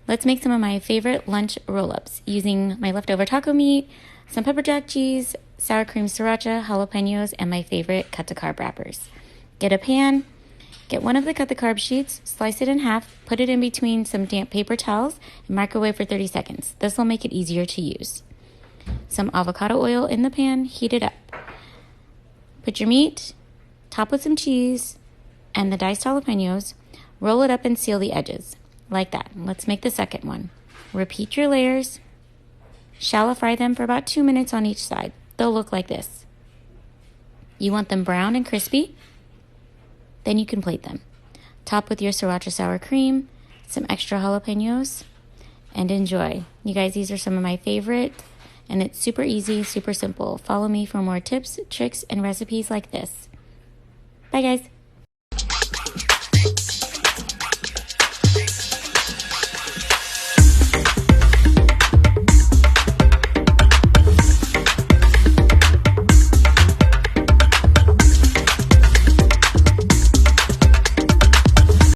Let's make some of my favorite lunch roll-ups using my leftover taco meat, some pepper jack cheese, sour cream sriracha, jalapenos, and my favorite cut the carb wrappers. Get a pan, get one of the cut the carb sheets, slice it in half, put it in between some damp paper towels, and microwave for 30 seconds. This will make it easier to use. Some avocado oil in the pan, heat it up. Put your meat, top with some cheese, and the diced jalapenos. Roll it up and seal the edges. Like that. Let's make the second one. Repeat your layers. Shallow fry them for about 2 minutes on each side. They'll look like this. You want them brown and crispy? Then you can plate them. Top with your sriracha sour cream, some extra jalapenos, and enjoy. You guys, these are some of my favorite, and it's super easy, super simple. Follow me for more tips, tricks, and recipes like this. Bye, guys.